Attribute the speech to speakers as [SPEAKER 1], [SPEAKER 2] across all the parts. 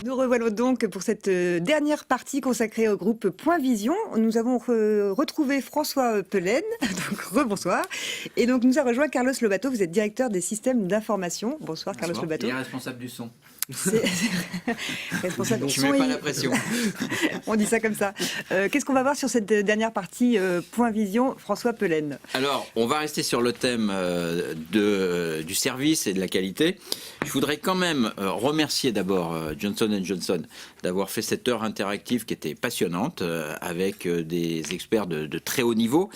[SPEAKER 1] Nous revoilà donc pour cette dernière partie consacrée au groupe Point Vision. Nous avons retrouvé François Pelaine, donc rebonsoir. Et donc nous a rejoint Carlos Lobato, vous êtes directeur des systèmes d'information. Bonsoir,
[SPEAKER 2] Bonsoir.
[SPEAKER 1] Carlos Lobato.
[SPEAKER 2] Il est responsable du son.
[SPEAKER 1] Responsable
[SPEAKER 2] du
[SPEAKER 1] du
[SPEAKER 2] son.
[SPEAKER 1] son.
[SPEAKER 2] Je mets pas la pression.
[SPEAKER 1] On dit ça comme ça. Qu'est-ce qu'on va voir sur cette dernière partie Point Vision, François Pelaine?
[SPEAKER 2] Alors, on va rester sur le thème du service et de la qualité. Je voudrais quand même remercier d'abord Johnson & Johnson d'avoir fait cette heure interactive qui était passionnante avec des experts de très haut niveau.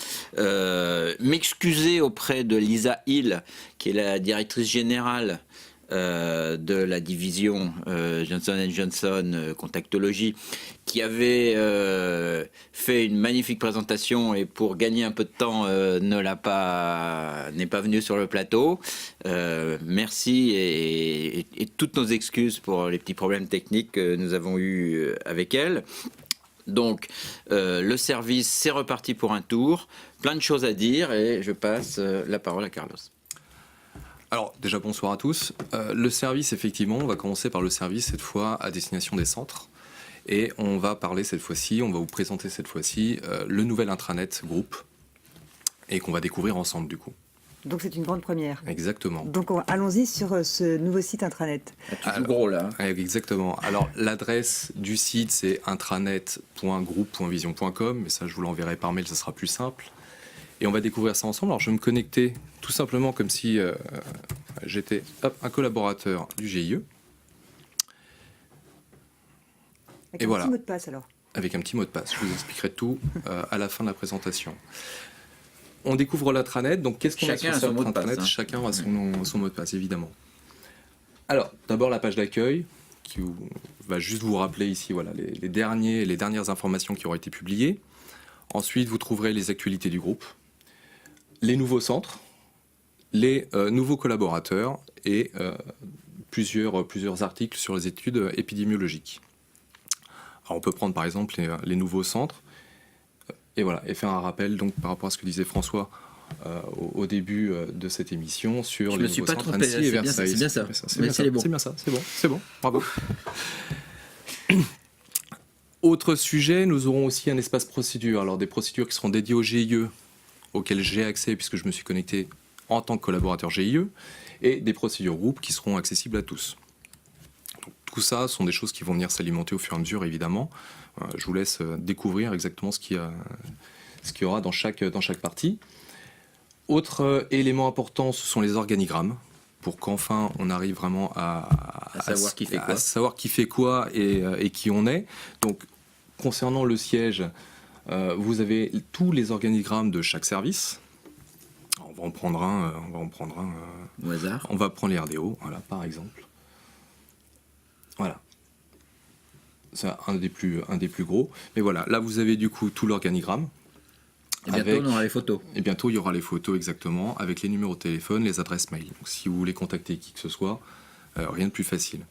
[SPEAKER 2] M'excuser auprès de Lisa Hill, qui est la directrice générale de la division Johnson & Johnson Contactologie, qui avait fait une magnifique présentation et pour gagner un peu de temps n'est pas venue sur le plateau. Merci et toutes nos excuses pour les petits problèmes techniques que nous avons eus avec elle. Donc le service, c'est reparti pour un tour, plein de choses à dire et je passe la parole à Carlos.
[SPEAKER 3] Alors déjà bonsoir à tous. Le service, effectivement, on va commencer par le service cette fois à destination des centres. Et on va parler cette fois-ci, on va vous présenter cette fois-ci le nouvel intranet groupe et qu'on va découvrir ensemble du coup.
[SPEAKER 1] Donc c'est une grande première.
[SPEAKER 3] Exactement.
[SPEAKER 1] Donc allons-y sur ce nouveau site intranet.
[SPEAKER 2] Tout gros là.
[SPEAKER 3] Exactement. Alors l'adresse du site c'est intranet.groupe.vision.com, mais ça je vous l'enverrai par mail, ça sera plus simple. Et on va découvrir ça ensemble. Alors je vais me connecter tout simplement comme si j'étais un collaborateur du GIE.
[SPEAKER 1] Avec
[SPEAKER 3] et
[SPEAKER 1] un
[SPEAKER 3] voilà.
[SPEAKER 1] petit mot de passe alors.
[SPEAKER 3] Avec un petit mot de passe. Je vous expliquerai tout à la fin de la présentation. On découvre l'intranet. Donc qu'est-ce qu'on a sur
[SPEAKER 2] son mot de
[SPEAKER 3] intranet
[SPEAKER 2] passe, hein.
[SPEAKER 3] Chacun a son mot de passe, évidemment. Alors, d'abord la page d'accueil qui va juste vous rappeler ici voilà, les dernières informations qui auront été publiées. Ensuite, vous trouverez les actualités du groupe, les nouveaux centres, les nouveaux collaborateurs et plusieurs articles sur les études épidémiologiques. Alors on peut prendre par exemple les nouveaux centres et voilà et faire un rappel donc par rapport à ce que disait François au début de cette émission sur les nouveaux centres Annecy et Versailles.
[SPEAKER 2] C'est bien ça.
[SPEAKER 3] C'est bien ça. C'est bon. Bravo. Autre sujet, nous aurons aussi un espace procédure. Alors des procédures qui seront dédiées au GIE, auxquelles j'ai accès puisque je me suis connecté en tant que collaborateur GIE, et des procédures groupes qui seront accessibles à tous. Donc, tout ça sont des choses qui vont venir s'alimenter au fur et à mesure, évidemment. Je vous laisse découvrir exactement ce qu'il y aura dans chaque partie. Autre élément important, ce sont les organigrammes, pour qu'enfin on arrive vraiment à savoir qui fait quoi et qui on est. Donc, concernant le siège, vous avez tous les organigrammes de chaque service. On va en prendre un
[SPEAKER 2] au hasard.
[SPEAKER 3] On va prendre les RDO, voilà, par exemple. Voilà. C'est un des plus gros. Mais voilà, là vous avez du coup tout l'organigramme.
[SPEAKER 2] Et bientôt on aura les photos.
[SPEAKER 3] Et bientôt il y aura les photos exactement, avec les numéros de téléphone, les adresses mail. Donc si vous voulez contacter qui que ce soit, rien de plus facile.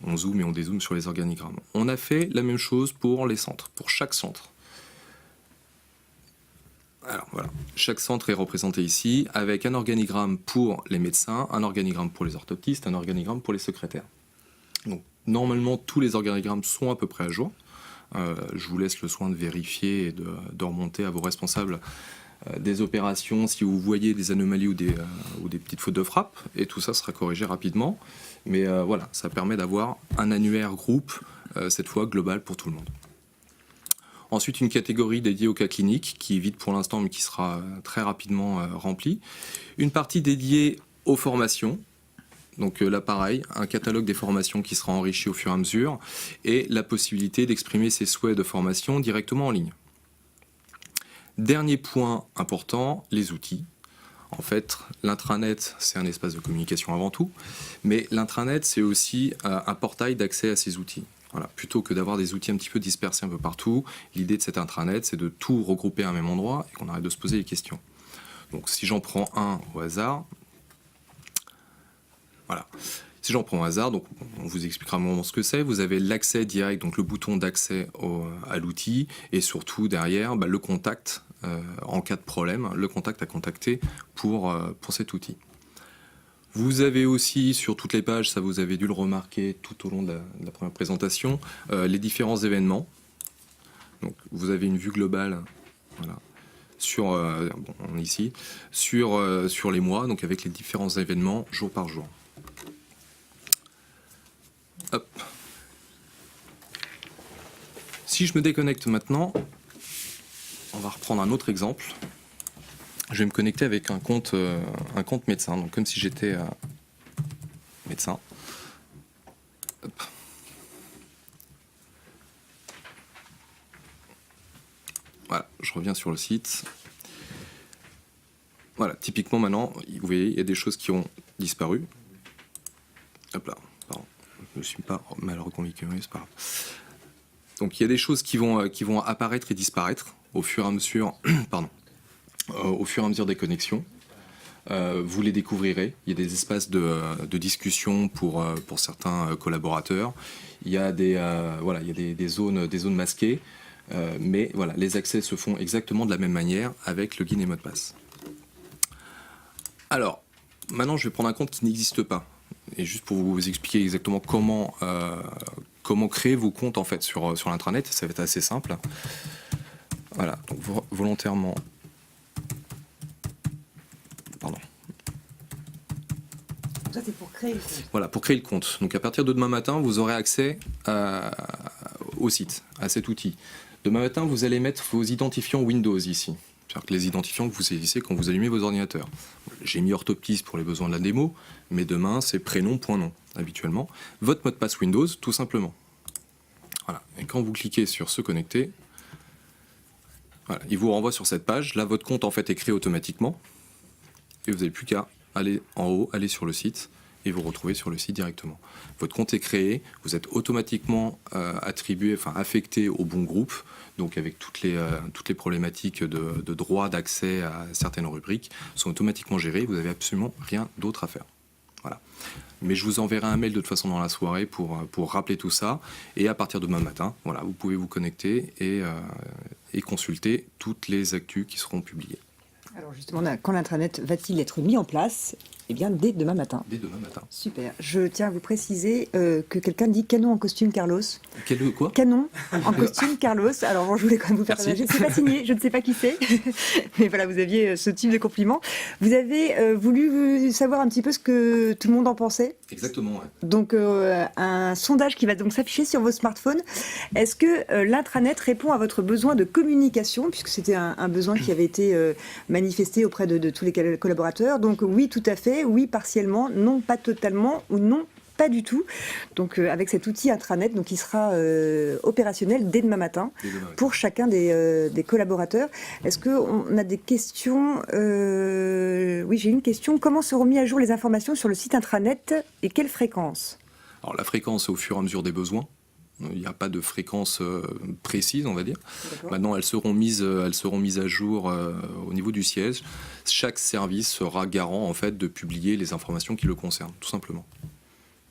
[SPEAKER 3] On zoome et on dézoome sur les organigrammes. On a fait la même chose pour les centres, pour chaque centre. Alors voilà, chaque centre est représenté ici avec un organigramme pour les médecins, un organigramme pour les orthoptistes, un organigramme pour les secrétaires. Donc normalement tous les organigrammes sont à peu près à jour. Je vous laisse le soin de vérifier et de remonter à vos responsables des opérations si vous voyez des anomalies ou des petites fautes de frappe, et tout ça sera corrigé rapidement. Mais voilà, ça permet d'avoir un annuaire groupe, cette fois global pour tout le monde. Ensuite, une catégorie dédiée aux cas cliniques, qui est vide pour l'instant, mais qui sera très rapidement remplie. Une partie dédiée aux formations. Donc là, pareil, un catalogue des formations qui sera enrichi au fur et à mesure, et la possibilité d'exprimer ses souhaits de formation directement en ligne. Dernier point important, les outils. En fait, l'intranet, c'est un espace de communication avant tout, mais l'intranet, c'est aussi un portail d'accès à ces outils. Voilà. Plutôt que d'avoir des outils un petit peu dispersés un peu partout, l'idée de cet intranet, c'est de tout regrouper à un même endroit et qu'on arrête de se poser les questions. Donc si j'en prends un au hasard, voilà. Si j'en prends au hasard, donc on vous expliquera un moment ce que c'est. Vous avez l'accès direct, donc le bouton d'accès à l'outil, et surtout derrière le contact en cas de problème, le contact à contacter pour cet outil. Vous avez aussi sur toutes les pages, ça vous avez dû le remarquer tout au long de la première présentation, les différents événements. Donc vous avez une vue globale, voilà, sur on est ici, sur les mois, donc avec les différents événements jour par jour. Hop. Si je me déconnecte maintenant, on va reprendre un autre exemple. Je vais me connecter avec un compte médecin, donc comme si j'étais médecin. Hop. Voilà, je reviens sur le site. Voilà, typiquement maintenant, vous voyez, il y a des choses qui ont disparu. Hop là, pardon, je ne me suis pas mal reconfiguré, c'est pas grave. Donc il y a des choses qui vont apparaître et disparaître au fur et à mesure, au fur et à mesure des connexions. Vous les découvrirez. Il y a des espaces de discussion pour certains collaborateurs. Il y a des zones masquées. Mais voilà, les accès se font exactement de la même manière avec login et mot de passe. Alors, maintenant je vais prendre un compte qui n'existe pas. Et juste pour vous expliquer exactement comment créer vos comptes en fait sur l'intranet, ça va être assez simple. Voilà, donc volontairement. Pardon.
[SPEAKER 1] Ça, c'est pour créer le compte.
[SPEAKER 3] Voilà, pour créer le compte. Donc à partir de demain matin, vous aurez accès au site, à cet outil. Demain matin, vous allez mettre vos identifiants Windows ici. C'est-à-dire que les identifiants que vous saisissez quand vous allumez vos ordinateurs. J'ai mis Orthoptiste pour les besoins de la démo, mais demain, c'est prénom.nom, habituellement. Votre mot de passe Windows, tout simplement. Voilà. Et quand vous cliquez sur se connecter, voilà, il vous renvoie sur cette page. Là, votre compte, en fait, est créé automatiquement. Et vous n'avez plus qu'à aller en haut, aller sur le site, et vous retrouvez sur le site directement. Votre compte est créé, vous êtes automatiquement affecté au bon groupe, donc avec toutes les problématiques de droit d'accès à certaines rubriques sont automatiquement gérées, vous n'avez absolument rien d'autre à faire. Voilà. Mais je vous enverrai un mail de toute façon dans la soirée pour rappeler tout ça, et à partir de demain matin, voilà, vous pouvez vous connecter et consulter toutes les actus qui seront publiées.
[SPEAKER 1] Alors justement, quand l'intranet va-t-il être mis en place? Eh bien, dès demain matin.
[SPEAKER 3] Dès demain matin.
[SPEAKER 1] Super. Je tiens à vous préciser que quelqu'un dit canon en costume Carlos.
[SPEAKER 3] Quoi?
[SPEAKER 1] Canon en costume Carlos. Alors bon, je voulais quand même vous faire partager. C'est pas signé, je ne sais pas qui c'est. Mais voilà, vous aviez ce type de compliment. Vous avez voulu savoir un petit peu ce que tout le monde en pensait.
[SPEAKER 3] Exactement, ouais.
[SPEAKER 1] Donc un sondage qui va donc s'afficher sur vos smartphones. Est-ce que l'intranet répond à votre besoin de communication, puisque c'était un besoin qui avait été manifesté auprès de tous les collaborateurs? Donc oui, tout à fait. Oui, partiellement, non, pas totalement, ou non, pas du tout. Donc avec cet outil intranet, donc, qui sera opérationnel dès demain matin pour chacun des collaborateurs. Est-ce qu'on a des questions? Oui, j'ai une question. Comment seront mis à jour les informations sur le site intranet et quelle fréquence?
[SPEAKER 3] Alors la fréquence, c'est au fur et à mesure des besoins. Il n'y a pas de fréquence précise, on va dire. Maintenant, elles seront mises à jour au niveau du siège. Chaque service sera garant en fait de publier les informations qui le concernent, tout simplement.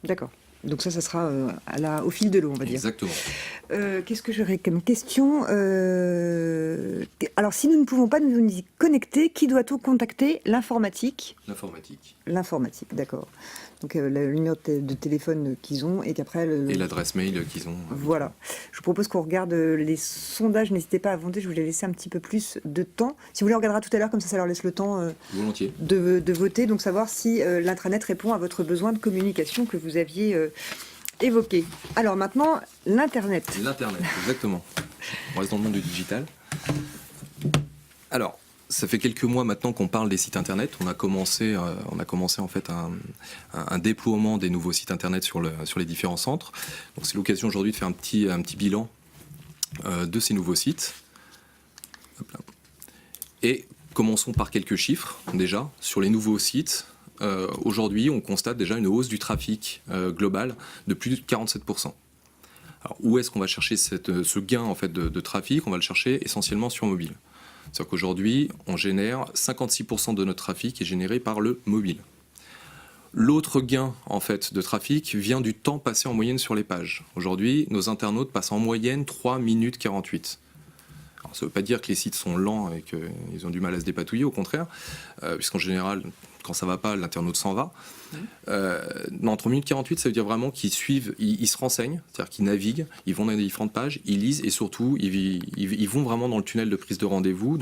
[SPEAKER 1] D'accord. Donc ça sera au fil de l'eau, on va dire.
[SPEAKER 3] Exactement.
[SPEAKER 1] Qu'est-ce que j'aurais comme question? Alors, si nous ne pouvons pas nous y connecter, qui doit-on contacter? L'informatique? L'informatique, d'accord. Donc le numéro de téléphone qu'ils ont et qu'après...
[SPEAKER 3] Et l'adresse mail qu'ils ont.
[SPEAKER 1] Voilà. Je vous propose qu'on regarde les sondages. N'hésitez pas à voter, je voulais laisser un petit peu plus de temps. Si vous voulez, on regardera tout à l'heure, comme ça leur laisse le temps
[SPEAKER 3] volontiers
[SPEAKER 1] de voter. Donc savoir si l'intranet répond à votre besoin de communication que vous aviez évoqué. Alors maintenant, l'Internet.
[SPEAKER 3] L'Internet, exactement. On reste dans le monde du digital. Alors, ça fait quelques mois maintenant qu'on parle des sites internet. On a commencé en fait un déploiement des nouveaux sites internet sur les différents centres. Donc c'est l'occasion aujourd'hui de faire un petit bilan de ces nouveaux sites. Hop là. Et commençons par quelques chiffres déjà sur les nouveaux sites. Aujourd'hui, on constate déjà une hausse du trafic global de plus de 47%. Alors, où est-ce qu'on va chercher ce gain en fait de trafic? On va le chercher essentiellement sur mobile. C'est-à-dire qu'aujourd'hui, on génère 56% de notre trafic est généré par le mobile. L'autre gain en fait de trafic vient du temps passé en moyenne sur les pages. Aujourd'hui, nos internautes passent en moyenne 3 minutes 48. Alors, Alors, ça ne veut pas dire que les sites sont lents et qu'ils ont du mal à se dépatouiller, au contraire, puisqu'en général, quand ça ne va pas, l'internaute s'en va. Entre minute 48, ça veut dire vraiment qu'ils suivent, ils se renseignent, c'est-à-dire qu'ils naviguent, ils vont dans les différentes pages, ils lisent et surtout, ils vont vraiment dans le tunnel de prise de rendez-vous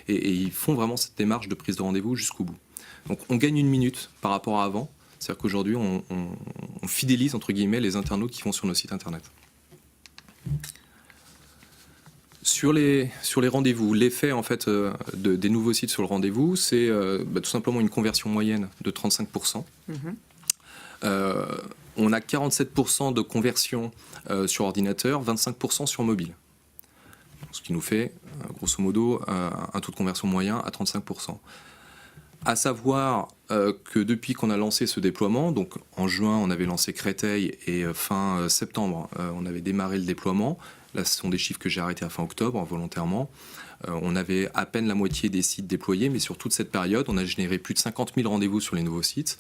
[SPEAKER 3] et ils font vraiment cette démarche de prise de rendez-vous jusqu'au bout. Donc on gagne une minute par rapport à avant, c'est-à-dire qu'aujourd'hui, on fidélise, entre guillemets, les internautes qui vont sur nos sites internet. Sur les rendez-vous, l'effet en fait des nouveaux sites sur le rendez-vous, c'est tout simplement une conversion moyenne de 35%. On a 47% de conversion sur ordinateur, 25% sur mobile. Ce qui nous fait, grosso modo, un taux de conversion moyen à 35%. À savoir que depuis qu'on a lancé ce déploiement, donc en juin on avait lancé Créteil et fin septembre on avait démarré le déploiement. Là ce sont des chiffres que j'ai arrêtés à fin octobre volontairement. On avait à peine la moitié des sites déployés, mais sur toute cette période on a généré plus de 50 000 rendez-vous sur les nouveaux sites.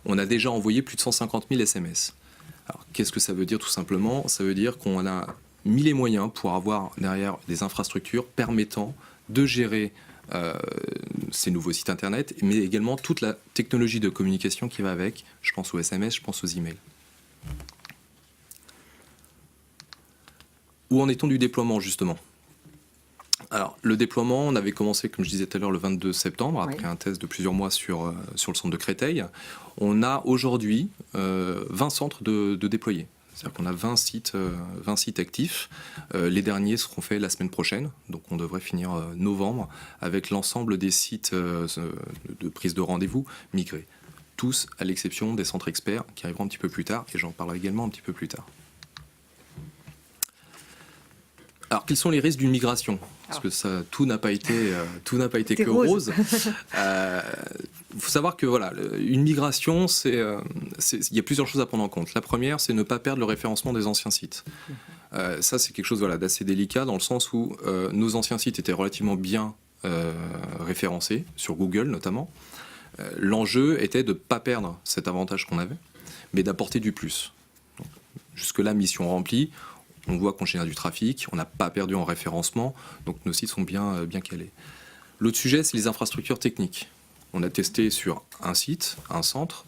[SPEAKER 3] On a déjà envoyé plus de 150 000 SMS. Alors qu'est-ce que ça veut dire tout simplement? Ça veut dire qu'on a mis les moyens pour avoir derrière des infrastructures permettant de gérer ces nouveaux sites internet, mais également toute la technologie de communication qui va avec. Je pense aux SMS, je pense aux emails. Où en est-on du déploiement justement? Alors le déploiement, on avait commencé, comme je disais tout à l'heure, le 22 septembre, après un test de plusieurs mois sur le centre de Créteil. On a aujourd'hui 20 centres de déployés. C'est-à-dire qu'on a 20 sites actifs. Les derniers seront faits la semaine prochaine. Donc on devrait finir novembre avec l'ensemble des sites de prise de rendez-vous migrés. Tous à l'exception des centres experts qui arriveront un petit peu plus tard. Et j'en parlerai également un petit peu plus tard. Alors quels sont les risques d'une migration? Parce que tout n'a pas été que rose. Il faut savoir que voilà, une migration, il y a plusieurs choses à prendre en compte. La première, c'est ne pas perdre le référencement des anciens sites. Ça, c'est quelque chose d'assez délicat dans le sens où nos anciens sites étaient relativement bien référencés, sur Google notamment. L'enjeu était de ne pas perdre cet avantage qu'on avait, mais d'apporter du plus. Donc, jusque-là, mission remplie. On voit qu'on génère du trafic, on n'a pas perdu en référencement, donc nos sites sont bien calés. L'autre sujet, c'est les infrastructures techniques. On a testé sur un site, un centre.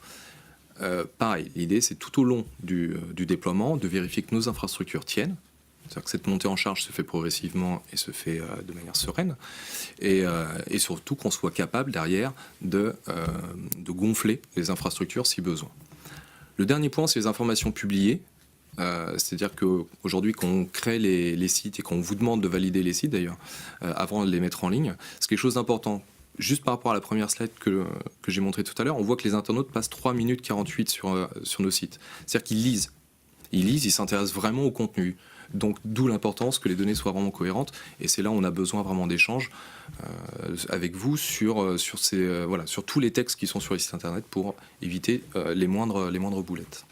[SPEAKER 3] Pareil, l'idée, c'est tout au long du déploiement de vérifier que nos infrastructures tiennent. C'est-à-dire que cette montée en charge se fait progressivement et se fait de manière sereine. Et surtout qu'on soit capable, derrière, de gonfler les infrastructures si besoin. Le dernier point, c'est les informations publiées. C'est-à-dire qu'aujourd'hui, quand on crée les sites et qu'on vous demande de valider les sites, d'ailleurs, avant de les mettre en ligne, c'est quelque chose d'important. Juste par rapport à la première slide que j'ai montrée tout à l'heure, on voit que les internautes passent 3 minutes 48 sur nos sites. C'est-à-dire qu'ils lisent. Ils s'intéressent vraiment au contenu. Donc, d'où l'importance que les données soient vraiment cohérentes. Et c'est là où on a besoin vraiment d'échanges avec vous sur tous les textes qui sont sur les sites internet pour éviter les moindres boulettes.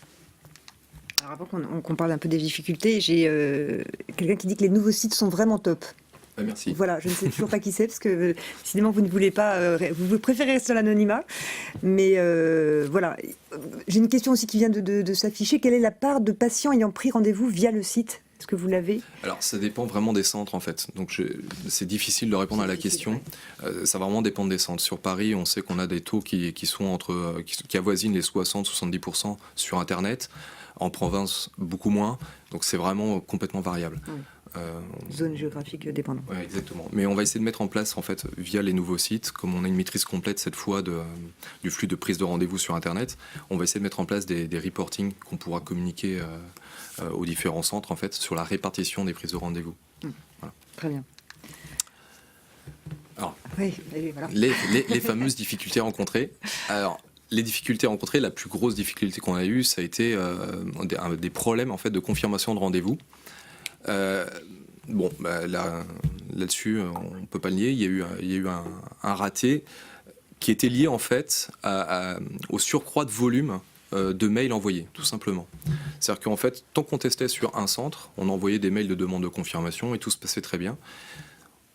[SPEAKER 1] Alors avant qu'on parle un peu des difficultés, j'ai quelqu'un qui dit que les nouveaux sites sont vraiment top.
[SPEAKER 3] Merci.
[SPEAKER 1] Voilà, je ne sais toujours pas qui c'est, parce que décidément vous ne voulez pas, vous préférez rester dans l'anonymat. Mais voilà, j'ai une question aussi qui vient de s'afficher. Quelle est la part de patients ayant pris rendez-vous via le site? Est-ce que vous l'avez?
[SPEAKER 3] Alors ça dépend vraiment des centres en fait. Donc c'est difficile de répondre à la question. Ouais. Ça va vraiment dépendre des centres. Sur Paris, on sait qu'on a des taux qui sont qui avoisinent les 60-70% sur Internet. En province, beaucoup moins. Donc c'est vraiment complètement variable.
[SPEAKER 1] Oui. Zone géographique dépendante.
[SPEAKER 3] Oui, exactement. Mais on va essayer de mettre en place, en fait, via les nouveaux sites, comme on a une maîtrise complète cette fois du flux de prise de rendez-vous sur Internet, on va essayer de mettre en place des reportings qu'on pourra communiquer aux différents centres, en fait, sur la répartition des prises de rendez-vous. Voilà.
[SPEAKER 1] Très bien.
[SPEAKER 3] Alors,
[SPEAKER 1] oui, voilà.
[SPEAKER 3] les fameuses difficultés rencontrées. Alors, les difficultés rencontrées, la plus grosse difficulté qu'on a eue, ça a été des problèmes en fait de confirmation de rendez-vous. Là-dessus, on ne peut pas le nier. Il y a eu un raté qui était lié en fait au surcroît de volume de mails envoyés, tout simplement. C'est-à-dire qu'en fait, tant qu'on testait sur un centre, on envoyait des mails de demande de confirmation et tout se passait très bien.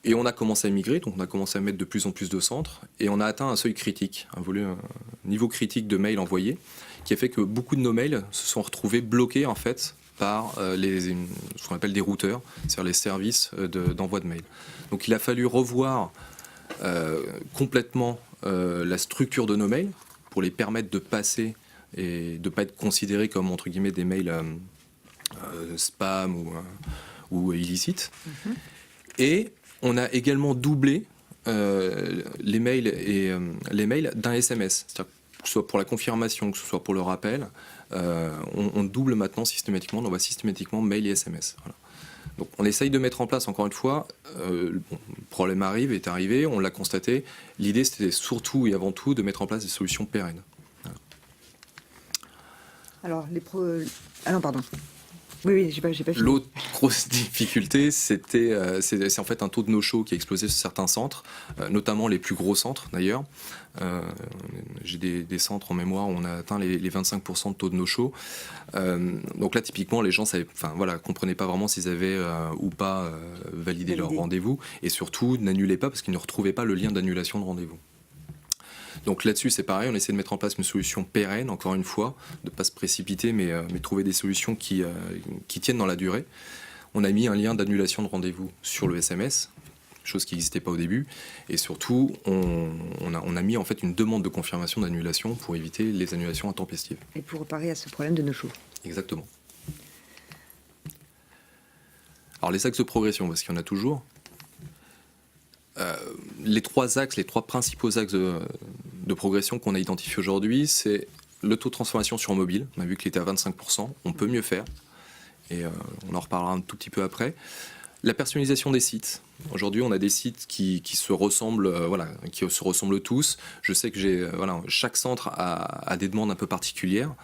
[SPEAKER 3] Et on a commencé à migrer, donc on a commencé à mettre de plus en plus de centres, et on a atteint un seuil critique, un niveau critique de mails envoyés, qui a fait que beaucoup de nos mails se sont retrouvés bloqués en fait par ce qu'on appelle des routeurs, c'est-à-dire les services d'envoi de mail. Donc il a fallu revoir complètement la structure de nos mails pour les permettre de passer et de ne pas être considérés comme, entre guillemets, des mails spam ou illicites. Et on a également doublé les mails d'un SMS. C'est-à-dire que ce soit pour la confirmation, que ce soit pour le rappel, on double maintenant systématiquement, on envoie systématiquement mail et SMS. Voilà. Donc on essaye de mettre en place, encore une fois, le problème est arrivé, on l'a constaté. L'idée, c'était surtout et avant tout de mettre en place des solutions pérennes. Voilà.
[SPEAKER 1] Alors, ah non, pardon. Oui, j'ai pas fini.
[SPEAKER 3] L'autre grosse difficulté, c'est en fait un taux de no-show qui a explosé sur certains centres, notamment les plus gros centres d'ailleurs. J'ai des centres en mémoire où on a atteint les 25% de taux de no-show. Donc là, typiquement, les gens comprenaient pas vraiment s'ils avaient ou pas validé leur rendez-vous, et surtout n'annulaient pas parce qu'ils ne retrouvaient pas le lien d'annulation de rendez-vous. Donc là-dessus, c'est pareil, on essaie de mettre en place une solution pérenne, encore une fois, de ne pas se précipiter, mais trouver des solutions qui tiennent dans la durée. On a mis un lien d'annulation de rendez-vous sur le SMS, chose qui n'existait pas au début, et surtout, on a mis en fait une demande de confirmation d'annulation pour éviter les annulations intempestives.
[SPEAKER 1] Et pour reparer à ce problème de no-show.
[SPEAKER 3] Exactement. Alors les axes de progression, parce qu'il y en a toujours. Les trois principaux axes de progression qu'on a identifiés aujourd'hui, c'est le taux de transformation sur mobile. On a vu qu'il était à 25%, on peut mieux faire, et on en reparlera un tout petit peu après. La personnalisation des sites. Aujourd'hui, on a des sites qui se ressemblent, qui se ressemblent tous. Je sais que chaque centre a des demandes un peu particulières.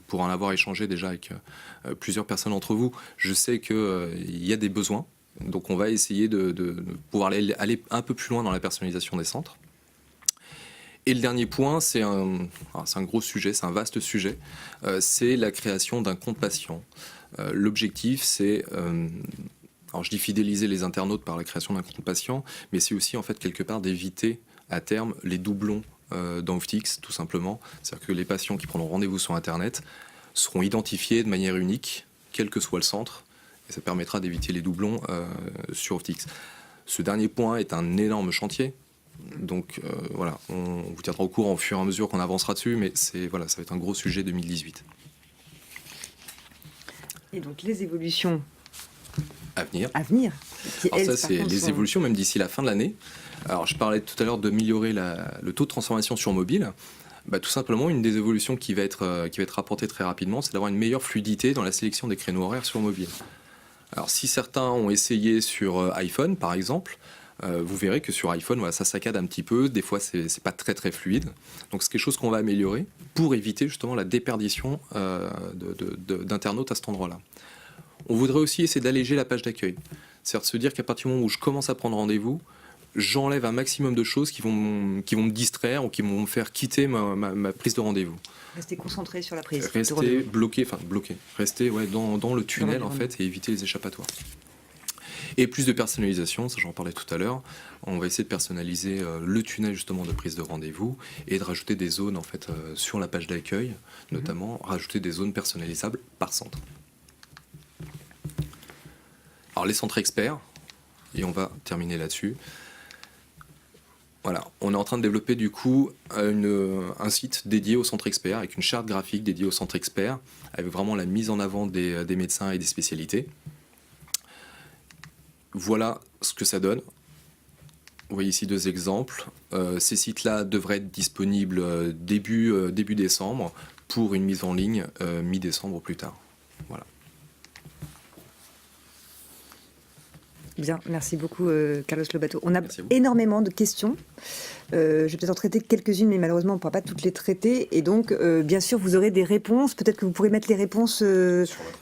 [SPEAKER 3] Pour en avoir échangé déjà avec plusieurs personnes d'entre vous, je sais qu'il y a des besoins. Donc on va essayer de pouvoir aller un peu plus loin dans la personnalisation des centres. Et le dernier point, c'est un gros sujet, c'est un vaste sujet, c'est la création d'un compte patient. L'objectif, c'est, alors je dis fidéliser les internautes par la création d'un compte patient, mais c'est aussi en fait quelque part d'éviter à terme les doublons d'Anftix, tout simplement. C'est-à-dire que les patients qui prendront rendez-vous sur Internet seront identifiés de manière unique, quel que soit le centre, et ça permettra d'éviter les doublons sur Anftix. Ce dernier point est un énorme chantier. Donc on vous tiendra au courant au fur et à mesure qu'on avancera dessus, mais ça va être un gros sujet 2018.
[SPEAKER 1] Et donc les évolutions
[SPEAKER 3] à venir.
[SPEAKER 1] Alors
[SPEAKER 3] ça, c'est les évolutions même d'ici la fin de l'année. Alors je parlais tout à l'heure d'améliorer le taux de transformation sur mobile. Tout simplement, une des évolutions qui va être apportée très rapidement, c'est d'avoir une meilleure fluidité dans la sélection des créneaux horaires sur mobile. Alors si certains ont essayé sur iPhone par exemple, vous verrez que sur iPhone, ça saccade un petit peu. Des fois, c'est pas très très fluide. Donc, c'est quelque chose qu'on va améliorer pour éviter justement la déperdition d'internautes à cet endroit-là. On voudrait aussi essayer d'alléger la page d'accueil. C'est-à-dire de se dire qu'à partir du moment où je commence à prendre rendez-vous, j'enlève un maximum de choses qui vont me distraire ou qui vont me faire quitter ma prise de rendez-vous.
[SPEAKER 1] Rester concentré sur la prise.
[SPEAKER 3] Rester bloqué. Rester dans le tunnel en fait et éviter les échappatoires. Et plus de personnalisation, ça j'en parlais tout à l'heure. On va essayer de personnaliser le tunnel justement de prise de rendez-vous et de rajouter des zones en fait sur la page d'accueil, notamment rajouter des zones personnalisables par centre. Alors les centres experts, et on va terminer là-dessus. Voilà, on est en train de développer du coup un site dédié au centre expert avec une charte graphique dédiée au centre expert, avec vraiment la mise en avant des médecins et des spécialités. Voilà ce que ça donne. Vous voyez ici deux exemples. Ces sites-là devraient être disponibles début décembre pour une mise en ligne mi-décembre ou plus tard. Voilà.
[SPEAKER 1] Bien, merci beaucoup Carlos Lobato. On a énormément de questions. Je vais peut-être en traiter quelques-unes, mais malheureusement on ne pourra pas toutes les traiter. Et donc, bien sûr, vous aurez des réponses. Peut-être que vous pourrez mettre les réponses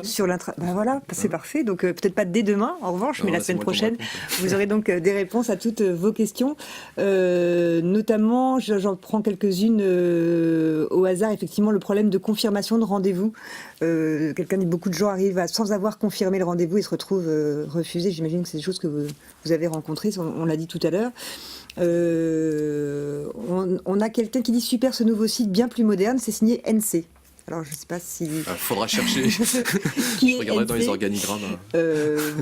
[SPEAKER 1] sur l'intra. Voilà, c'est parfait. Donc, peut-être pas dès demain, en revanche, mais la semaine prochaine, vous aurez donc des réponses à toutes vos questions. Notamment, j'en prends quelques-unes au hasard. Effectivement, le problème de confirmation de rendez-vous. Quelqu'un dit beaucoup de gens arrivent sans avoir confirmé le rendez-vous et se retrouvent refusés. J'imagine que c'est des choses que vous avez rencontrées. On l'a dit tout à l'heure. On a quelqu'un qui dit super, ce nouveau site bien plus moderne, c'est signé NC. Alors je ne sais pas si...
[SPEAKER 3] Il faudra chercher.
[SPEAKER 1] Qui
[SPEAKER 3] Je regarderai dans les
[SPEAKER 1] NC.
[SPEAKER 3] organigrammes.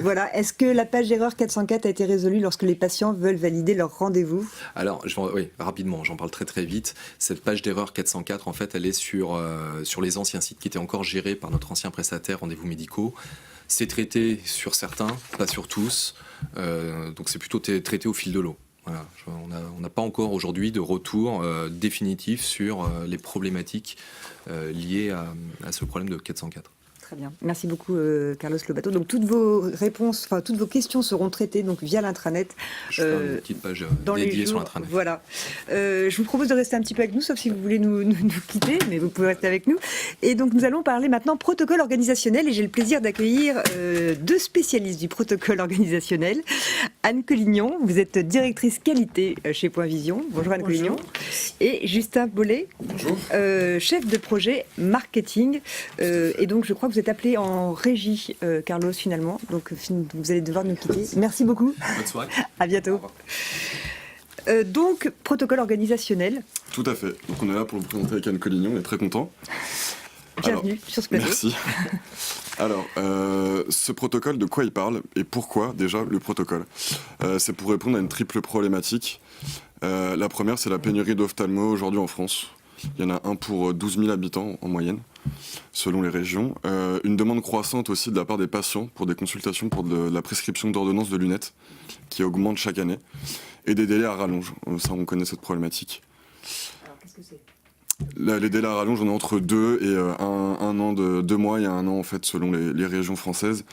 [SPEAKER 1] Voilà. Est-ce que la page d'erreur 404 a été résolue lorsque les patients veulent valider leur rendez-vous?
[SPEAKER 3] Alors, oui, rapidement, j'en parle très très vite. Cette page d'erreur 404, en fait, elle est sur les anciens sites qui étaient encore gérés par notre ancien prestataire rendez-vous médicaux. C'est traité sur certains, pas sur tous. Donc c'est plutôt traité au fil de l'eau. Voilà. On n'a pas encore aujourd'hui de retour définitif sur les problématiques liées à ce problème de 404.
[SPEAKER 1] Très bien. Merci beaucoup, Carlos Lobato. Donc, toutes vos réponses, enfin, toutes vos questions seront traitées donc, via l'intranet.
[SPEAKER 3] Je ferai une petite page
[SPEAKER 1] dans les
[SPEAKER 3] dédiée
[SPEAKER 1] jours,
[SPEAKER 3] sur l'intranet.
[SPEAKER 1] Voilà. Je vous propose de rester un petit peu avec nous, sauf si vous voulez nous quitter, mais vous pouvez rester avec nous. Et donc, nous allons parler maintenant protocole organisationnel. Et j'ai le plaisir d'accueillir deux spécialistes du protocole organisationnel. Anne Collignon, vous êtes directrice qualité chez Point Vision. Bonjour Anne Collignon. Et Justin Bollet, chef de projet marketing. Et donc, je crois que vous êtes appelé en régie, Carlos, finalement. Donc, vous allez devoir nous quitter. Merci beaucoup.
[SPEAKER 3] Bonne soirée.
[SPEAKER 1] À bientôt. Donc, protocole organisationnel.
[SPEAKER 4] Tout à fait. Donc, on est là pour vous présenter avec Anne Collignon. On est très content.
[SPEAKER 1] Bienvenue sur ce plateau.
[SPEAKER 4] Merci. Alors, ce protocole, de quoi il parle et pourquoi déjà le protocole? C'est pour répondre à une triple problématique. La première, c'est la pénurie d'ophtalmo aujourd'hui en France. Il y en a un pour 12 000 habitants en moyenne, selon les régions. Une demande croissante aussi de la part des patients pour des consultations pour de la prescription d'ordonnances de lunettes, qui augmente chaque année. Et des délais à rallonge. Ça, on connaît cette problématique.
[SPEAKER 1] Alors, qu'est-ce que c'est?
[SPEAKER 4] Les délais à rallonge, on est entre 2 et un an, 2 mois et 1 an, en fait, selon les régions françaises.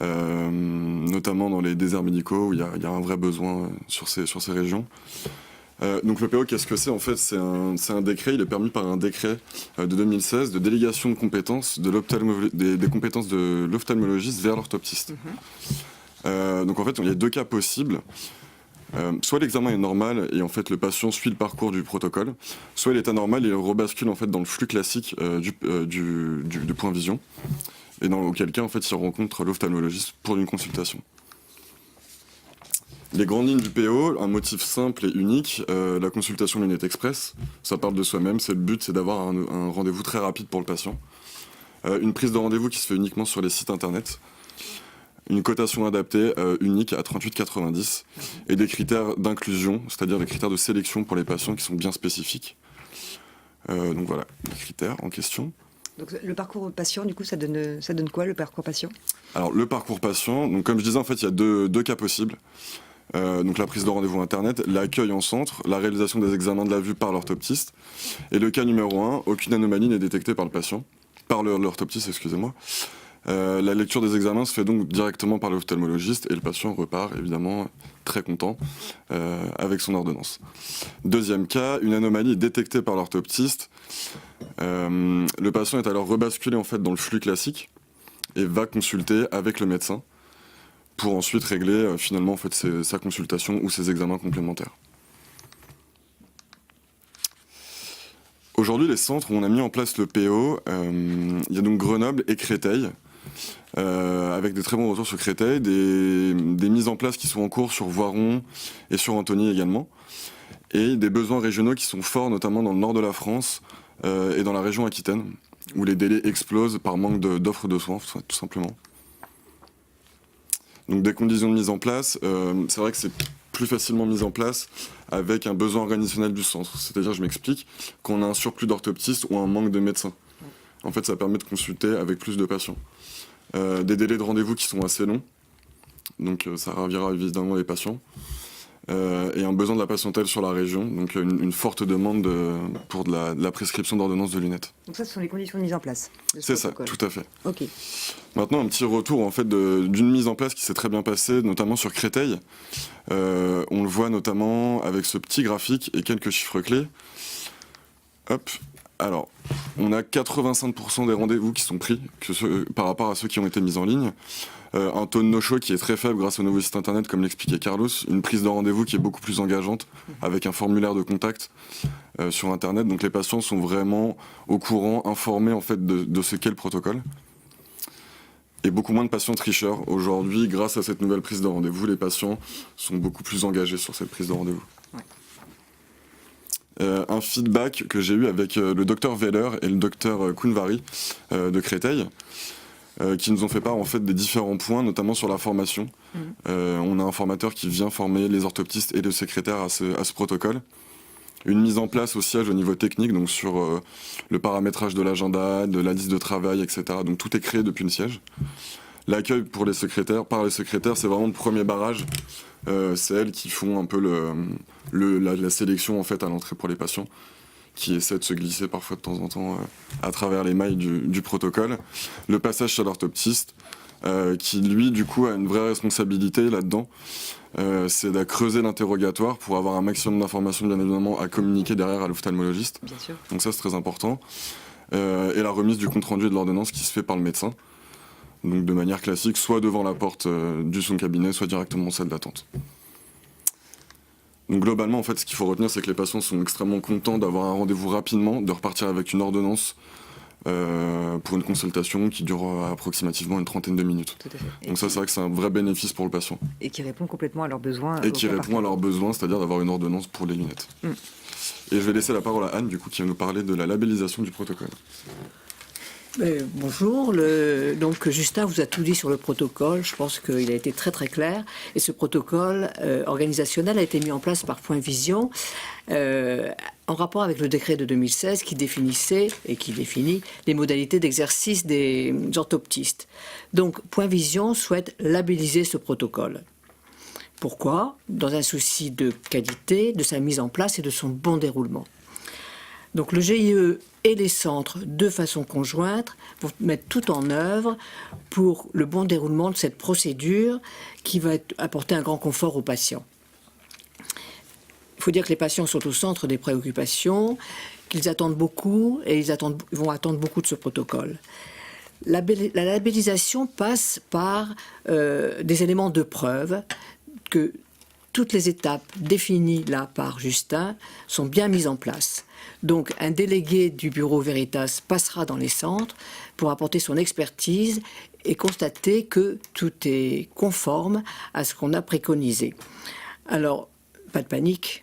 [SPEAKER 4] Notamment dans les déserts médicaux, où il y a un vrai besoin sur ces régions. Donc le PO, qu'est-ce que c'est? En fait, c'est un décret, il est permis par un décret de 2016 de délégation de compétences des compétences de l'ophtalmologiste vers l'orthoptiste. Donc en fait, il y a deux cas possibles. Soit l'examen est normal et en fait le patient suit le parcours du protocole, soit il est anormal et il rebascule en fait dans le flux classique du point vision, et dans auquel cas en fait il rencontre l'ophtalmologiste pour une consultation. Les grandes lignes du PO, un motif simple et unique, la consultation Lunette Express, ça parle de soi-même, le but c'est d'avoir un rendez-vous très rapide pour le patient. Une prise de rendez-vous qui se fait uniquement sur les sites internet. Une cotation adaptée unique à 38,90 et des critères d'inclusion, c'est-à-dire des critères de sélection pour les patients qui sont bien spécifiques. Donc voilà, les critères en question.
[SPEAKER 1] Donc le parcours patient, du coup, ça donne quoi, le parcours patient? Alors
[SPEAKER 4] le parcours patient, donc comme je disais, en fait, il y a deux cas possibles. Donc la prise de rendez-vous internet, l'accueil en centre, la réalisation des examens de la vue par l'orthoptiste. Et le cas numéro 1, aucune anomalie n'est détectée par le patient, par l'orthoptiste, excusez-moi. La lecture des examens se fait donc directement par l'ophtalmologiste et le patient repart évidemment très content avec son ordonnance. Deuxième cas, une anomalie est détectée par l'orthoptiste. Le patient est alors rebasculé en fait dans le flux classique et va consulter avec le médecin pour ensuite régler finalement en fait sa consultation ou ses examens complémentaires. Aujourd'hui, les centres où on a mis en place le PO, il y a donc Grenoble et Créteil. Avec des très bons retours sur Créteil, des mises en place qui sont en cours sur Voiron et sur Antony également, et des besoins régionaux qui sont forts, notamment dans le nord de la France et dans la région Aquitaine, où les délais explosent par manque d'offres de soins, tout simplement. Donc des conditions de mise en place, c'est vrai que c'est plus facilement mis en place avec un besoin organisationnel du centre. C'est-à-dire, je m'explique, qu'on a un surplus d'orthoptistes ou un manque de médecins. En fait, ça permet de consulter avec plus de patients. Des délais de rendez-vous qui sont assez longs, donc ça ravira évidemment les patients, et un besoin de la patientèle sur la région, donc une forte demande pour de la prescription d'ordonnances de lunettes.
[SPEAKER 1] Donc ça, ce sont les conditions de mise en place.
[SPEAKER 4] C'est ça, tout à fait.
[SPEAKER 1] Ok.
[SPEAKER 4] Maintenant, un petit retour en fait d'une mise en place qui s'est très bien passée, notamment sur Créteil. On le voit notamment avec ce petit graphique et quelques chiffres clés. Hop. Alors, on a 85% des rendez-vous qui sont pris par rapport à ceux qui ont été mis en ligne. Un taux de no-show qui est très faible grâce au nouveau site internet, comme l'expliquait Carlos. Une prise de rendez-vous qui est beaucoup plus engageante, avec un formulaire de contact sur internet. Donc les patients sont vraiment au courant, informés en fait de ce qu'est le protocole. Et beaucoup moins de patients tricheurs. Aujourd'hui, grâce à cette nouvelle prise de rendez-vous, les patients sont beaucoup plus engagés sur cette prise de rendez-vous. un feedback que j'ai eu avec le docteur Veller et le docteur Kounvari de Créteil, qui nous ont fait part en fait des différents points, notamment sur la formation. On a un formateur qui vient former les orthoptistes et les secrétaires à ce protocole. Une mise en place au siège au niveau technique, donc sur le paramétrage de l'agenda, de la liste de travail, etc. Donc tout est créé depuis le siège. L'accueil pour les secrétaires, par les secrétaires, c'est vraiment le premier barrage. C'est elles qui font un peu la sélection en fait à l'entrée pour les patients, qui essaient de se glisser parfois de temps en temps à travers les mailles du protocole. Le passage chez l'orthoptiste, qui lui du coup a une vraie responsabilité là-dedans. C'est de creuser l'interrogatoire pour avoir un maximum d'informations bien évidemment à communiquer derrière à l'ophtalmologiste.
[SPEAKER 1] Bien sûr.
[SPEAKER 4] Donc ça c'est très important. Et la remise du compte-rendu et de l'ordonnance qui se fait par le médecin. Donc de manière classique, soit devant la porte du son cabinet, soit directement en salle d'attente. Donc globalement, en fait, ce qu'il faut retenir, c'est que les patients sont extrêmement contents d'avoir un rendez-vous rapidement, de repartir avec une ordonnance pour une consultation qui dure approximativement une trentaine de minutes.
[SPEAKER 1] Tout à fait.
[SPEAKER 4] Donc ça, c'est vrai que c'est un vrai bénéfice pour le patient.
[SPEAKER 1] Et qui répond complètement à leurs besoins.
[SPEAKER 4] Et qui répond à leurs besoins, c'est-à-dire d'avoir une ordonnance pour les lunettes. Et je vais laisser la parole à Anne, du coup, qui va nous parler de la labellisation du protocole.
[SPEAKER 5] Bonjour, donc Justin vous a tout dit sur le protocole, je pense qu'il a été très très clair, et ce protocole organisationnel a été mis en place par Point Vision en rapport avec le décret de 2016 qui définissait et qui définit les modalités d'exercice des orthoptistes. Donc Point Vision souhaite labelliser ce protocole. Pourquoi ? Dans un souci de qualité, de sa mise en place et de son bon déroulement. Donc le GIE et les centres, de façon conjointe, vont mettre tout en œuvre pour le bon déroulement de cette procédure qui va apporter un grand confort aux patients. Il faut dire que les patients sont au centre des préoccupations, qu'ils attendent beaucoup et ils vont attendre beaucoup de ce protocole. La labellisation passe par des éléments de preuve que toutes les étapes définies là par Justin sont bien mises en place. Donc un délégué du bureau Veritas passera dans les centres pour apporter son expertise et constater que tout est conforme à ce qu'on a préconisé. Alors, pas de panique.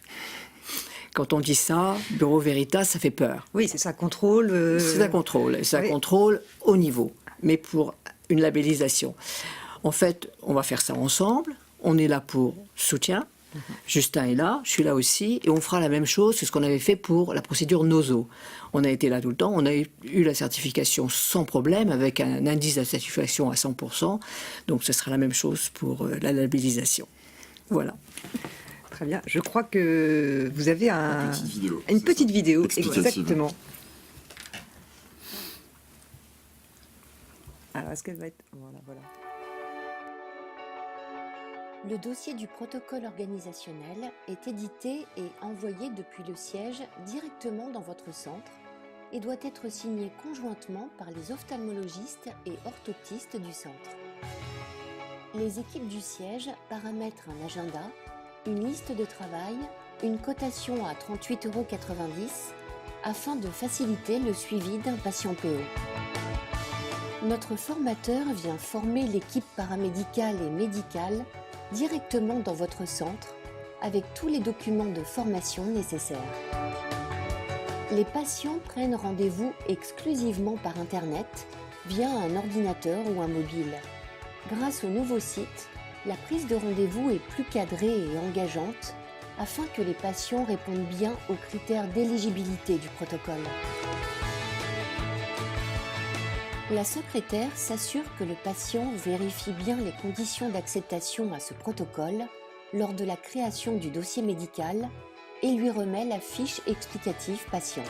[SPEAKER 5] Quand on dit ça, bureau Veritas, ça fait peur.
[SPEAKER 1] Oui, c'est ça, contrôle.
[SPEAKER 5] C'est un contrôle. C'est un
[SPEAKER 1] oui.
[SPEAKER 5] contrôle au niveau, mais pour une labellisation. En fait, on va faire ça ensemble. On est là pour soutien. Justin est là, je suis là aussi, et on fera la même chose que ce qu'on avait fait pour la procédure NOSO. On a été là tout le temps, on a eu la certification sans problème, avec un indice de satisfaction à 100%, donc ce sera la même chose pour la labellisation. Voilà.
[SPEAKER 1] Très bien. Je crois que vous avez une petite vidéo,
[SPEAKER 4] explicative.
[SPEAKER 1] exactement. Alors, est-ce qu'elle va être... Voilà.
[SPEAKER 6] Le dossier du protocole organisationnel est édité et envoyé depuis le siège directement dans votre centre et doit être signé conjointement par les ophtalmologistes et orthoptistes du centre. Les équipes du siège paramètrent un agenda, une liste de travail, une cotation à 38,90 € afin de faciliter le suivi d'un patient PO. Notre formateur vient former l'équipe paramédicale et médicale directement dans votre centre avec tous les documents de formation nécessaires. Les patients prennent rendez-vous exclusivement par Internet via un ordinateur ou un mobile. Grâce au nouveau site, la prise de rendez-vous est plus cadrée et engageante afin que les patients répondent bien aux critères d'éligibilité du protocole. La secrétaire s'assure que le patient vérifie bien les conditions d'acceptation à ce protocole lors de la création du dossier médical et lui remet la fiche explicative patient.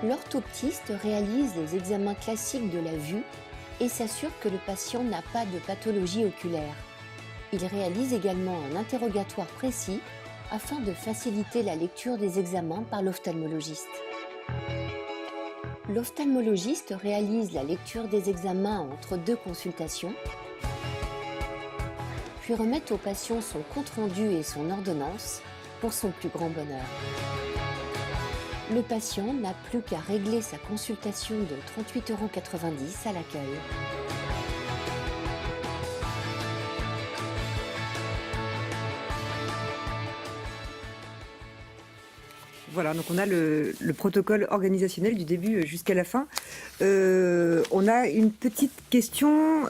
[SPEAKER 6] L'orthoptiste réalise les examens classiques de la vue et s'assure que le patient n'a pas de pathologie oculaire. Il réalise également un interrogatoire précis afin de faciliter la lecture des examens par l'ophtalmologiste. L'ophtalmologiste réalise la lecture des examens entre deux consultations, puis remet au patient son compte-rendu et son ordonnance pour son plus grand bonheur. Le patient n'a plus qu'à régler sa consultation de 38,90 € à l'accueil.
[SPEAKER 1] Voilà, donc on a le protocole organisationnel du début jusqu'à la fin. On a une petite question.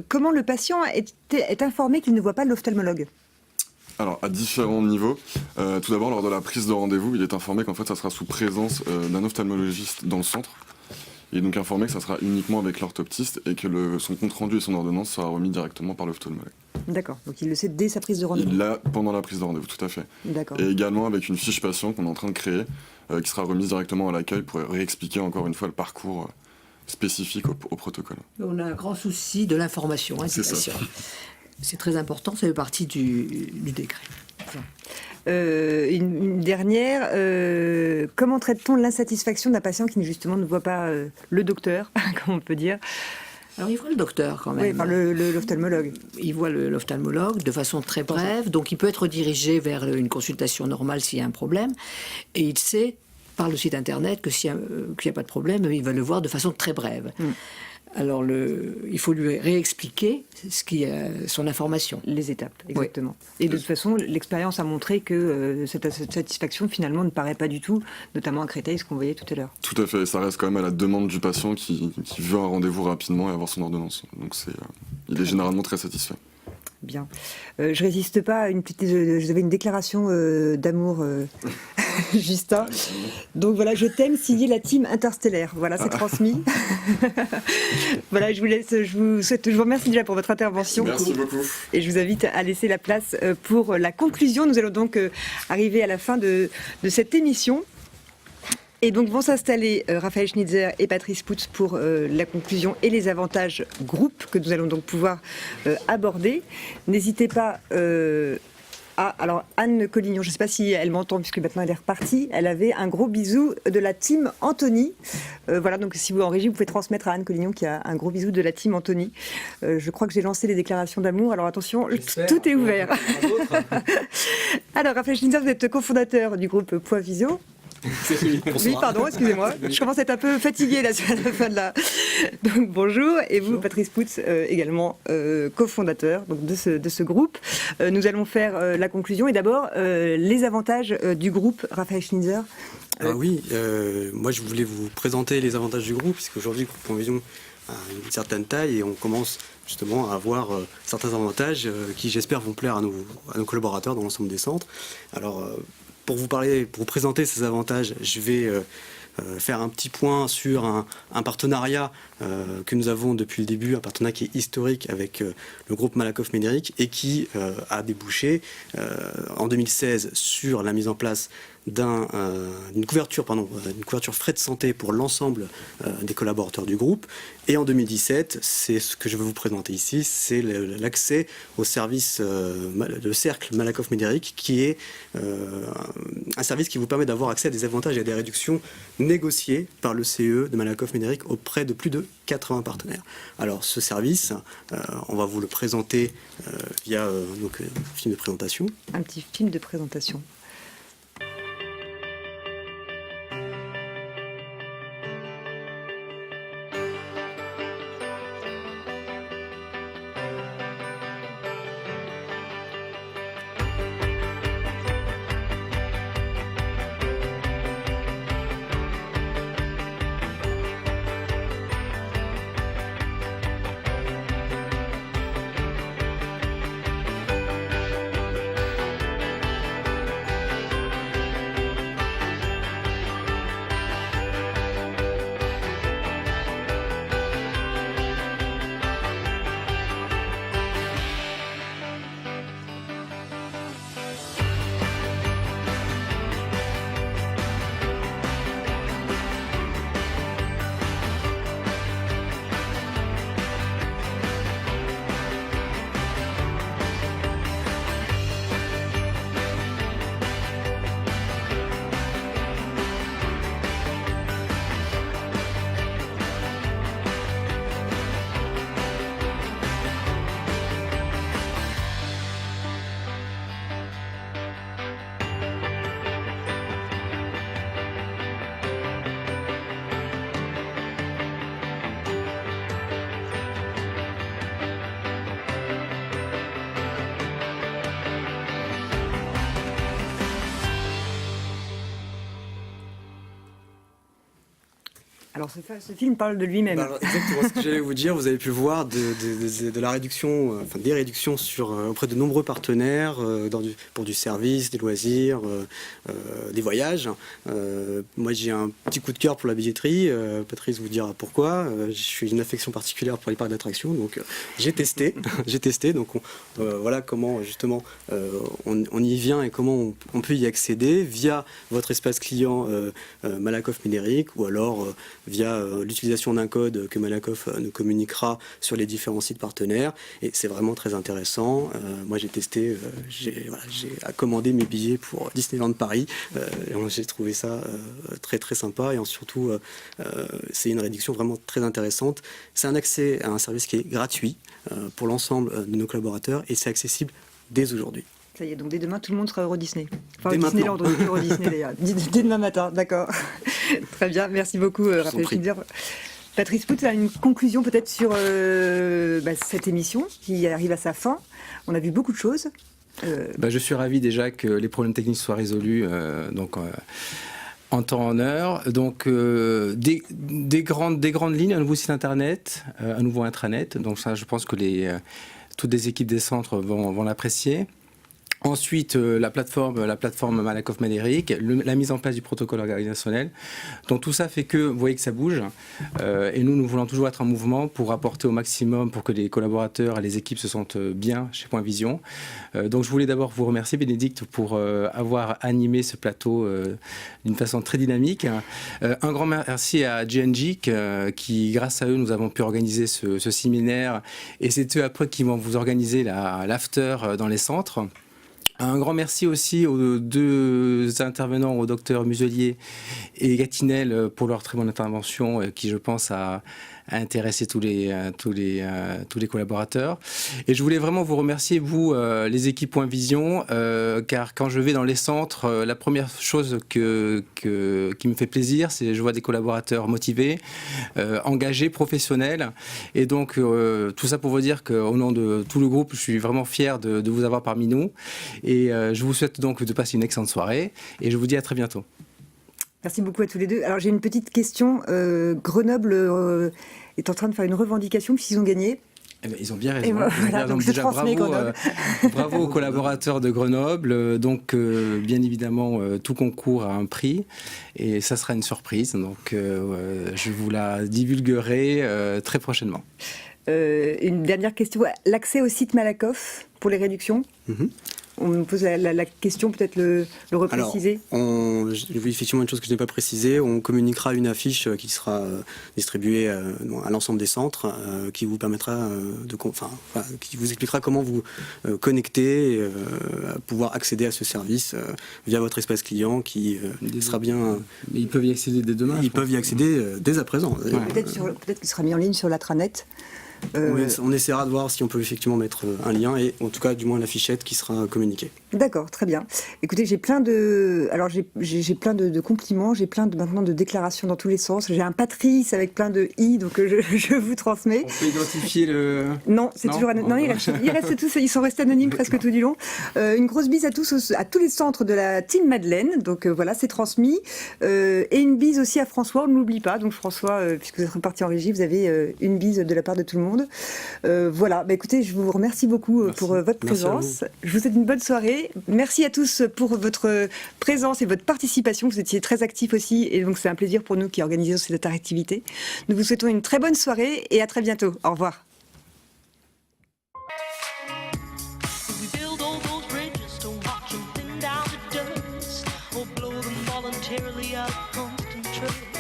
[SPEAKER 1] Comment le patient est informé qu'il ne voit pas l'ophtalmologue ?
[SPEAKER 4] Alors, à différents niveaux. Tout d'abord, lors de la prise de rendez-vous, il est informé qu'en fait, ça sera sous présence d'un ophtalmologiste dans le centre. Il est donc informé que ça sera uniquement avec l'orthoptiste et que son compte-rendu et son ordonnance sera remis directement par l'ophtalmologue.
[SPEAKER 1] D'accord, donc il le sait dès sa prise de rendez-vous.
[SPEAKER 4] Il l'a pendant la prise de rendez-vous, tout à fait.
[SPEAKER 1] D'accord.
[SPEAKER 4] Et également avec une fiche patient qu'on est en train de créer, qui sera remise directement à l'accueil pour réexpliquer encore une fois le parcours spécifique au protocole.
[SPEAKER 5] On a un grand souci de l'information,
[SPEAKER 4] C'est
[SPEAKER 5] du
[SPEAKER 4] ça.
[SPEAKER 5] patient. C'est très important, ça fait partie du décret.
[SPEAKER 1] Une dernière, comment traite-t-on l'insatisfaction d'un patient qui justement ne voit pas le docteur, comme on peut dire ?
[SPEAKER 5] Alors il voit le docteur quand même.
[SPEAKER 1] Oui, enfin l'ophtalmologue.
[SPEAKER 5] Il voit l'ophtalmologue de façon très brève, donc il peut être dirigé vers une consultation normale s'il y a un problème, et il sait par le site internet que s'il n'y a pas de problème, il va le voir de façon très brève. Alors il faut lui réexpliquer son information.
[SPEAKER 1] Les étapes, exactement. Oui. Et de toute façon, l'expérience a montré que cette satisfaction finalement ne paraît pas du tout, notamment à Créteil, ce qu'on voyait tout à l'heure.
[SPEAKER 4] Tout à fait, ça reste quand même à la demande du patient qui veut un rendez-vous rapidement et avoir son ordonnance. Donc il est généralement très satisfait.
[SPEAKER 1] Bien. Je résiste pas à une petite. J'avais une déclaration d'amour, Justin. Donc voilà, je t'aime, signé la team interstellaire. Voilà, c'est transmis. Voilà, je vous remercie déjà pour votre intervention.
[SPEAKER 4] Merci beaucoup.
[SPEAKER 1] Et je vous invite à laisser la place pour la conclusion. Nous allons donc arriver à la fin de cette émission. Et donc vont s'installer Raphaël Schnitzer et Patrice Poutz pour la conclusion et les avantages groupes que nous allons donc pouvoir aborder. N'hésitez pas alors Anne Collignon, je ne sais pas si elle m'entend puisque maintenant elle est repartie, elle avait un gros bisou de la team Anthony. Voilà, donc si vous en régie, vous pouvez transmettre à Anne Collignon qui a un gros bisou de la team Anthony. Je crois que j'ai lancé les déclarations d'amour, alors attention, tout est ouvert. Alors Raphaël Schnitzer, vous êtes cofondateur du groupe Point Vision. Oui, pardon, excusez-moi. Je commence à être un peu fatiguée là sur la fin de la. Donc bonjour. Et vous, Patrice Poutz, également cofondateur donc de ce groupe. Nous allons faire la conclusion et d'abord les avantages du groupe. Raphaël Schnitzer.
[SPEAKER 7] Oui, moi je voulais vous présenter les avantages du groupe puisqu'aujourd'hui le groupe Point Vision a une certaine taille et on commence justement à avoir certains avantages qui j'espère vont plaire à nos collaborateurs dans l'ensemble des centres. Alors pour vous présenter ces avantages, je vais faire un petit point sur un partenariat que nous avons depuis le début, un partenariat qui est historique avec le groupe Malakoff Médéric et qui a débouché en 2016 sur la mise en place d'une couverture frais de santé pour l'ensemble des collaborateurs du groupe. Et en 2017, c'est ce que je vais vous présenter ici, c'est l'accès au service, le cercle Malakoff Médéric, qui est un service qui vous permet d'avoir accès à des avantages et à des réductions négociées par le CE de Malakoff Médéric auprès de plus de 80 partenaires. Alors ce service, on va vous le présenter via un film de présentation.
[SPEAKER 1] Un petit film de présentation. Alors ce film parle de lui-même.
[SPEAKER 7] Alors, exactement ce que j'allais vous dire. Vous avez pu voir de la réduction, enfin des réductions auprès de nombreux partenaires pour du service, des loisirs, des voyages. Moi, j'ai un petit coup de cœur pour la billetterie. Patrice vous dira pourquoi. Je suis une affection particulière pour les parcs d'attractions, donc j'ai testé. Donc voilà comment justement on y vient et comment on peut y accéder via votre espace client Malakoff Ménéric ou alors via l'utilisation d'un code que Malakoff nous communiquera sur les différents sites partenaires. Et c'est vraiment très intéressant. Moi, j'ai testé, j'ai commandé mes billets pour Disneyland Paris. J'ai trouvé ça très très sympa et surtout, c'est une réduction vraiment très intéressante. C'est un accès à un service qui est gratuit pour l'ensemble de nos collaborateurs et c'est accessible dès aujourd'hui.
[SPEAKER 1] Ça y est, donc dès demain, tout le monde sera Euro Disney. Enfin,
[SPEAKER 7] Dès
[SPEAKER 1] Disneyland, Euro Disney d'ailleurs. Dès demain matin, d'accord. Très bien, merci beaucoup, Raphaël Schneider. Patrice Pout, une conclusion peut-être sur cette émission qui arrive à sa fin. On a vu beaucoup de choses.
[SPEAKER 8] Je suis ravi déjà que les problèmes techniques soient résolus en temps en heure. Donc des grandes lignes, un nouveau site internet, un nouveau intranet. Donc ça, je pense que toutes les équipes des centres vont l'apprécier. Ensuite, la plateforme Malakoff Ménéric, la mise en place du protocole organisationnel. Donc tout ça fait que, vous voyez que ça bouge. Et nous voulons toujours être en mouvement pour apporter au maximum, pour que les collaborateurs et les équipes se sentent bien chez Point Vision. Donc je voulais d'abord vous remercier, Bénédicte, pour avoir animé ce plateau d'une façon très dynamique. Un grand merci à GNG qui, grâce à eux, nous avons pu organiser ce séminaire. Et c'est eux après qui vont vous organiser l'after dans les centres. Un grand merci aussi aux deux intervenants, au docteur Muselier et Gatinel, pour leur très bonne intervention qui, je pense, a intéressé tous les collaborateurs. Et je voulais vraiment vous remercier, vous, les équipes Point Vision, car quand je vais dans les centres, la première chose qui me fait plaisir, c'est je vois des collaborateurs motivés, engagés, professionnels. Et donc, tout ça pour vous dire qu'au nom de tout le groupe, je suis vraiment fier de vous avoir parmi nous. Et je vous souhaite donc de passer une excellente soirée. Et je vous dis à très bientôt.
[SPEAKER 1] Merci beaucoup à tous les deux. Alors j'ai une petite question. Grenoble est en train de faire une revendication puisqu'ils ont gagné.
[SPEAKER 8] Eh bien, ils ont bien raison.
[SPEAKER 1] Voilà, donc
[SPEAKER 8] déjà, bravo aux collaborateurs de Grenoble. Donc, bien évidemment, tout concours a un prix et ça sera une surprise. Donc, je vous la divulguerai très prochainement.
[SPEAKER 1] Une dernière question. L'accès au site Malakoff pour les réductions. On me pose la question, peut-être le repréciser.
[SPEAKER 7] Alors, effectivement, une chose que je n'ai pas précisée, on communiquera une affiche qui sera distribuée à l'ensemble des centres, qui vous permettra qui vous expliquera comment vous connecter, à pouvoir accéder à ce service via votre espace client qui sera bien.
[SPEAKER 8] Mais ils peuvent y accéder dès demain.
[SPEAKER 7] Ils peuvent y accéder dès à présent.
[SPEAKER 1] Ouais. Peut-être qu'il sera mis en ligne sur l'intranet.
[SPEAKER 7] On essaiera de voir si on peut effectivement mettre un lien et en tout cas du moins l'affichette qui sera communiquée.
[SPEAKER 1] D'accord, très bien. Écoutez, j'ai plein de compliments, j'ai plein maintenant de déclarations dans tous les sens. J'ai un Patrice avec plein de i, donc je vous transmets.
[SPEAKER 8] On peut identifier le.
[SPEAKER 1] Non, c'est toujours non, ils restent tous, ils sont restés anonymes presque tout du long. Une grosse bise à tous les centres de la Team Madeleine. Donc voilà, c'est transmis. Et une bise aussi à François, on ne l'oublie pas. Donc François, puisque vous êtes reparti en régie, vous avez une bise de la part de tout le monde. Voilà, écoutez, je vous remercie beaucoup pour votre présence. Je vous souhaite une bonne soirée. Merci à tous pour votre présence et votre participation. Vous étiez très actifs aussi et donc c'est un plaisir pour nous qui organisons cette activité. Nous vous souhaitons une très bonne soirée et à très bientôt. Au revoir.
[SPEAKER 9] Voluntarily out of constant trade.